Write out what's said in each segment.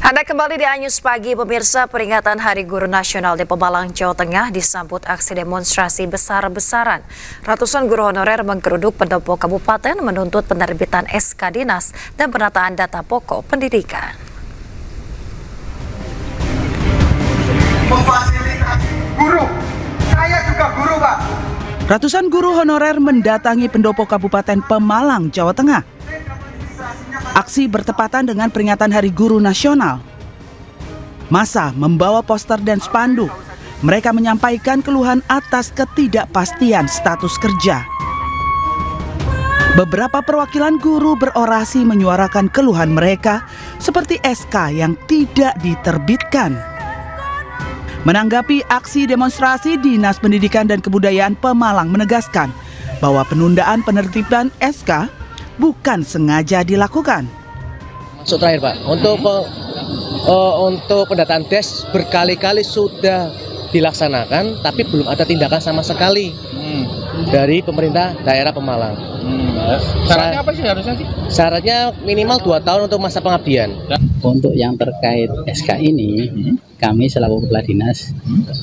Anda kembali di Anyus Pagi, pemirsa. Peringatan Hari Guru Nasional di Pemalang, Jawa Tengah disambut aksi demonstrasi besar-besaran. Ratusan guru honorer menggeruduk pendopo kabupaten menuntut penerbitan SK Dinas dan penataan data pokok pendidikan. Memfasilitasi guru, saya juga guru, Pak. Ratusan guru honorer mendatangi pendopo Kabupaten Pemalang, Jawa Tengah. Aksi bertepatan dengan peringatan Hari Guru Nasional. Massa membawa poster dan spanduk. Mereka menyampaikan keluhan atas ketidakpastian status kerja. Beberapa perwakilan guru berorasi menyuarakan keluhan mereka seperti SK yang tidak diterbitkan. Menanggapi aksi demonstrasi, Dinas Pendidikan dan Kebudayaan Pemalang menegaskan bahwa penundaan penertiban SK bukan sengaja dilakukan. Masuk terakhir, Pak, untuk pendataan DES berkali-kali sudah dilaksanakan, tapi belum ada tindakan sama sekali dari pemerintah daerah Pemalang. Syaratnya apa sih harusnya sih? Syaratnya minimal 2 tahun untuk masa pengabdian. Untuk yang terkait SK ini, kami selaku Kepala Dinas,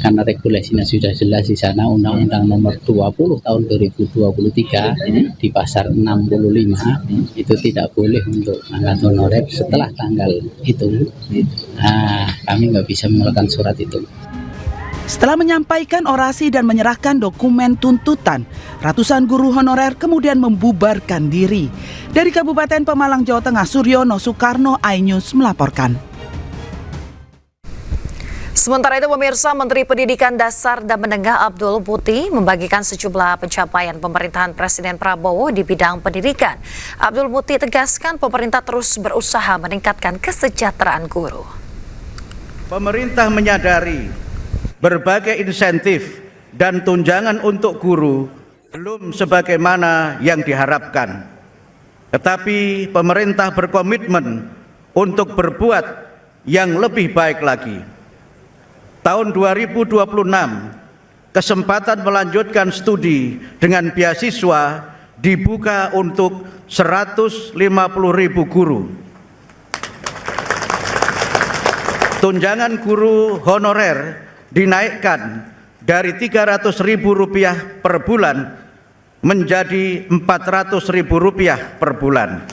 karena regulasinya sudah jelas di sana, Undang-Undang Nomor 20 Tahun 2023 di Pasar 65 itu tidak boleh untuk angkat honorer setelah tanggal itu. Kami nggak bisa mengeluarkan surat itu. Setelah menyampaikan orasi dan menyerahkan dokumen tuntutan, ratusan guru honorer kemudian membubarkan diri. Dari Kabupaten Pemalang, Jawa Tengah, Suryono Soekarno, iNews melaporkan. Sementara itu, pemirsa, Menteri Pendidikan Dasar dan Menengah Abdul Muti membagikan sejumlah pencapaian pemerintahan Presiden Prabowo di bidang pendidikan. Abdul Muti tegaskan pemerintah terus berusaha meningkatkan kesejahteraan guru. Pemerintah menyadari berbagai insentif dan tunjangan untuk guru belum sebagaimana yang diharapkan. Tetapi pemerintah berkomitmen untuk berbuat yang lebih baik lagi. Tahun 2026, kesempatan melanjutkan studi dengan beasiswa dibuka untuk 150.000 guru. Tunjangan guru honorer dinaikkan dari Rp300.000 per bulan menjadi Rp400.000 per bulan.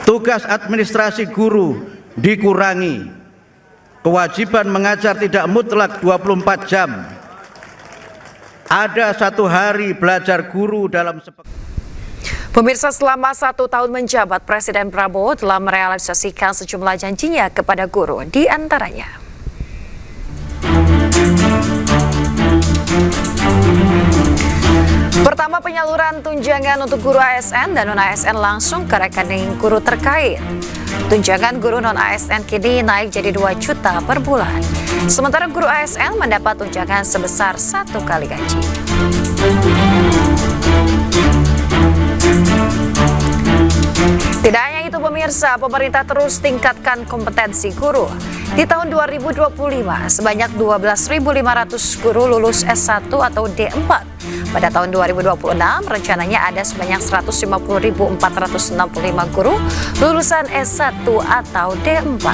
Tugas administrasi guru dikurangi. Kewajiban mengajar tidak mutlak 24 jam. Ada 1 hari belajar guru dalam sepekan. Pemirsa, selama 1 tahun menjabat, Presiden Prabowo telah merealisasikan sejumlah janjinya kepada guru, di antaranya. Pertama, penyaluran tunjangan untuk guru ASN dan non-ASN langsung ke rekening guru terkait. Tunjangan guru non-ASN kini naik jadi 2 juta per bulan. Sementara guru ASN mendapat tunjangan sebesar 1 kali gaji. Tidak hanya itu, pemirsa, pemerintah terus tingkatkan kompetensi guru. Di tahun 2025, sebanyak 12.500 guru lulus S1 atau D4. Pada tahun 2026, rencananya ada sebanyak 150.465 guru lulusan S1 atau D4.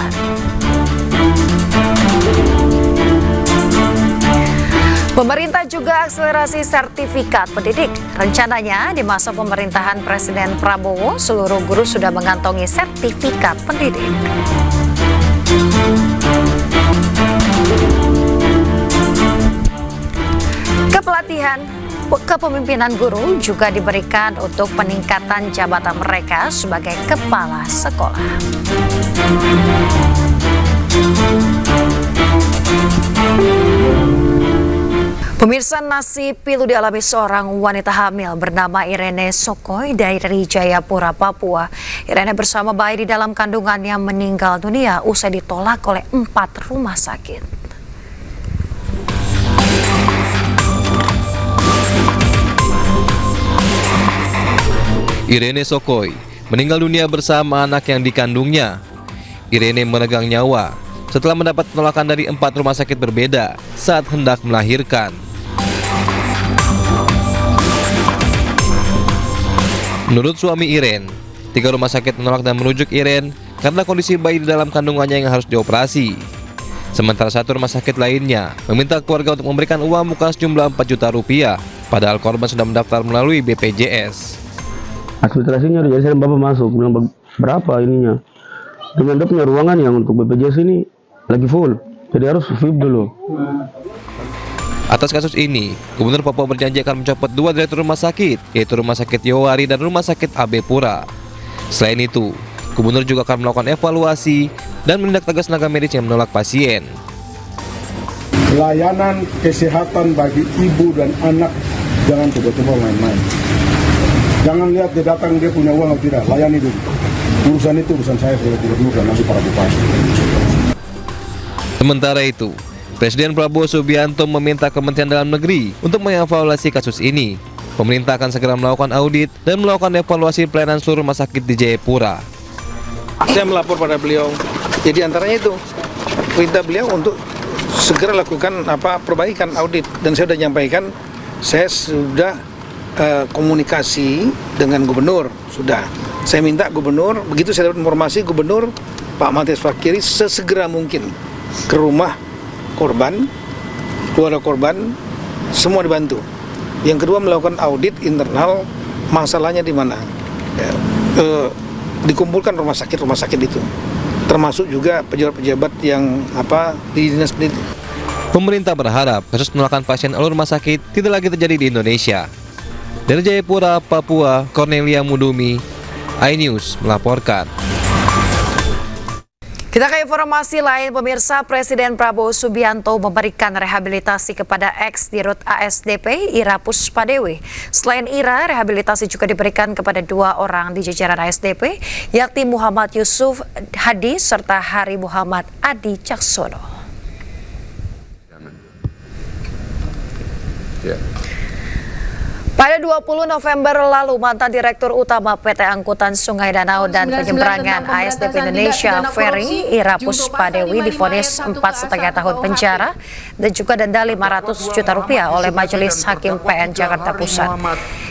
Pemerintah juga akselerasi sertifikat pendidik. Rencananya di masa pemerintahan Presiden Prabowo, seluruh guru sudah mengantongi sertifikat pendidik. Kepelatihan kepemimpinan guru juga diberikan untuk peningkatan jabatan mereka sebagai kepala sekolah. Pemirsa, nasib pilu dialami seorang wanita hamil bernama Irene Sokoy dari Jayapura, Papua. Irene bersama bayi di dalam kandungannya meninggal dunia usai ditolak oleh 4 rumah sakit. Irene Sokoy meninggal dunia bersama anak yang dikandungnya. Irene meregang nyawa setelah mendapat penolakan dari 4 rumah sakit berbeda saat hendak melahirkan. Menurut suami Irene, 3 rumah sakit menolak dan merujuk Irene karena kondisi bayi di dalam kandungannya yang harus dioperasi. Sementara satu rumah sakit lainnya meminta keluarga untuk memberikan uang muka sejumlah 4 juta rupiah, padahal korban sudah mendaftar melalui BPJS. Administrasinya udah jadi bapak masuk, bilang berapa ininya. Dengan dia punya ruangan yang untuk BPJS ini lagi full, jadi harus VIP dulu. Atas kasus ini, Gubernur Papua berjanji akan mencopot 2 direktur rumah sakit, yaitu Rumah Sakit Yowari dan Rumah Sakit AB Pura. Selain itu, Gubernur juga akan melakukan evaluasi dan menindak tegas tenaga medis yang menolak pasien. Layanan kesehatan bagi ibu dan anak jangan coba-coba main-main. Jangan lihat dia datang dia punya uang atau tidak, layani dulu. Urusan itu urusan saya sebagai gubernur dan nanti para bupati. Sementara itu, Presiden Prabowo Subianto meminta Kementerian Dalam Negeri untuk mengevaluasi kasus ini. Pemerintah akan segera melakukan audit dan melakukan evaluasi pelayanan seluruh rumah sakit di Jayapura. Saya melapor pada beliau. Jadi antaranya itu perintah beliau untuk segera lakukan perbaikan audit, dan saya sudah nyampaikan saya sudah komunikasi dengan gubernur sudah. Saya minta gubernur, begitu saya dapat informasi gubernur Pak Matias Fakiri sesegera mungkin ke rumah korban, keluarga korban, semua dibantu. Yang kedua melakukan audit internal masalahnya di mana. Dikumpulkan rumah sakit itu, termasuk juga pejabat-pejabat yang di dinas pendidikan. Pemerintah berharap kasus penolakan pasien alur rumah sakit tidak lagi terjadi di Indonesia. Dari Jayapura, Papua, Cornelia Mudumi, iNews melaporkan. Kita ke informasi lain, pemirsa. Presiden Prabowo Subianto memberikan rehabilitasi kepada ex-dirut ASDP Ira Puspadewi. Selain Ira, rehabilitasi juga diberikan kepada 2 orang di jajaran ASDP, yakni Muhammad Yusuf Hadi serta Hari Muhammad Adi Caksono. Pada 20 November lalu, mantan Direktur Utama PT Angkutan Sungai Danau dan Penyeberangan ASDP Indonesia Ferry, Ira Puspadewi divonis 4,5 tahun penjara dan juga denda 500 juta rupiah oleh Majelis Hakim PN Jakarta Pusat.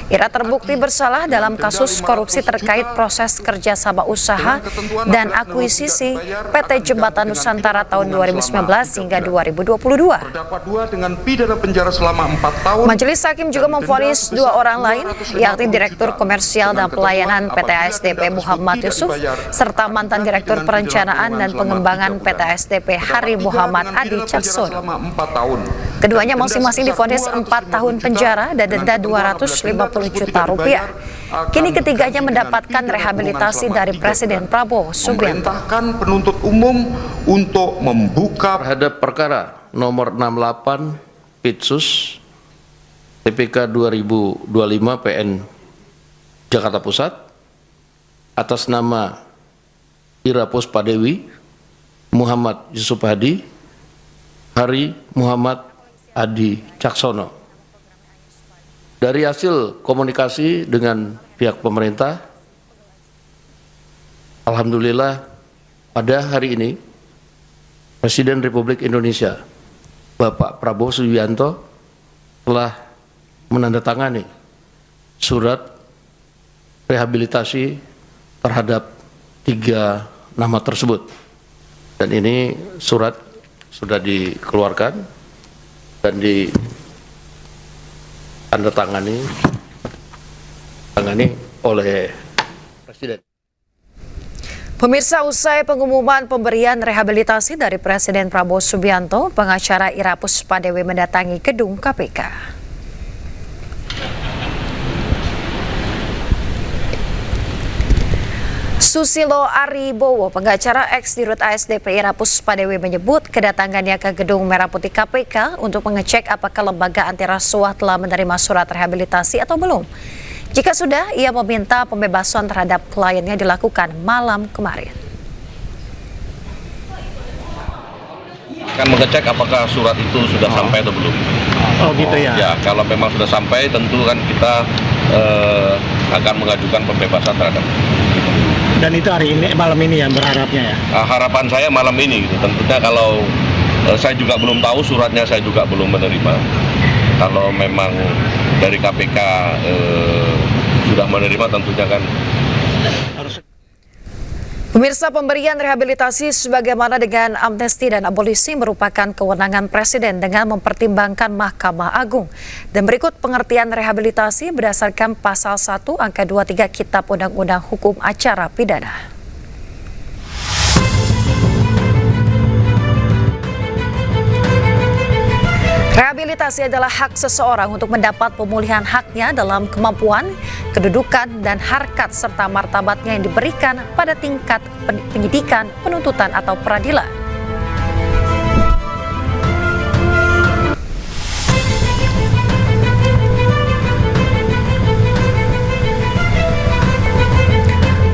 Ira terbukti bersalah dalam kasus korupsi terkait proses kerjasama usaha dan akuisisi PT Jembatan Nusantara tahun 2019 hingga 2022. Majelis Hakim juga memvonis 2 orang lain, yakni Direktur Komersial dan Pelayanan PT ASDP Muhammad Yusuf, serta mantan Direktur Perencanaan dan Pengembangan PT ASDP Hari Muhammad Adi Caksono. Keduanya masing-masing divonis 4 tahun penjara dan denda 250 juta rupiah. Kini ketiganya mendapatkan rehabilitasi dari Presiden Prabowo Subianto. Penuntut umum untuk membuka Terhadap perkara nomor 68 Pitsus TPK 2025 PN Jakarta Pusat atas nama Ira Puspadewi, Muhammad Yusuf Hadi, Hari Muhammad Adi Caksono. Dari hasil komunikasi dengan pihak pemerintah, alhamdulillah pada hari ini Presiden Republik Indonesia Bapak Prabowo Subianto telah menandatangani surat rehabilitasi terhadap 3 nama tersebut, dan ini surat sudah dikeluarkan dan ditandatangani oleh Presiden. Pemirsa, usai pengumuman pemberian rehabilitasi dari Presiden Prabowo Subianto, pengacara Ira Puspadewi mendatangi gedung KPK. Susilo Aribowo, pengacara ex-dirut ASDP Ira Puspadewi, menyebut kedatangannya ke Gedung Merah Putih KPK untuk mengecek apakah lembaga anti rasuah telah menerima surat rehabilitasi atau belum. Jika sudah, ia meminta pembebasan terhadap kliennya dilakukan malam kemarin. Akan mengecek apakah surat itu sudah sampai atau belum. Oh gitu ya. Ya, kalau memang sudah sampai tentu kan kita akan mengajukan pembebasan terhadap. Dan itu hari ini, malam ini yang berharapnya ya? Harapan saya malam ini gitu. Tentunya kalau saya juga belum tahu suratnya, saya juga belum menerima. Kalau memang dari KPK sudah menerima, tentunya kan harus. Pemirsa, pemberian rehabilitasi sebagaimana dengan amnesti dan abolisi merupakan kewenangan Presiden dengan mempertimbangkan Mahkamah Agung. Dan berikut pengertian rehabilitasi berdasarkan Pasal 1 Angka 23 Kitab Undang-Undang Hukum Acara Pidana. Rehabilitasi adalah hak seseorang untuk mendapat pemulihan haknya dalam kemampuan, kedudukan, dan harkat serta martabatnya yang diberikan pada tingkat penyidikan, penuntutan, atau peradilan.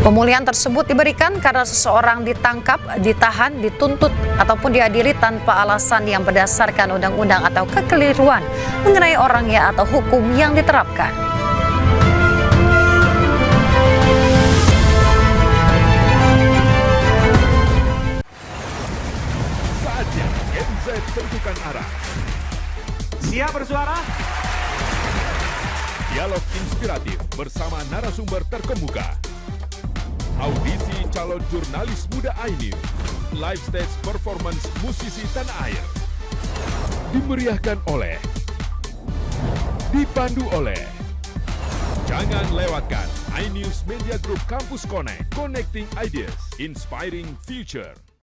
Pemulihan tersebut diberikan karena seseorang ditangkap, ditahan, dituntut, ataupun diadili tanpa alasan yang berdasarkan undang-undang atau kekeliruan mengenai orangnya atau hukum yang diterapkan. Saatnya NZ tentukan arah. Siap bersuara? Dialog inspiratif bersama narasumber terkemuka. Audisi calon jurnalis muda iNews, live stage performance musisi tanah air. Dimeriahkan oleh, dipandu oleh. Jangan lewatkan iNews Media Group Campus Connect, Connecting Ideas, Inspiring Future.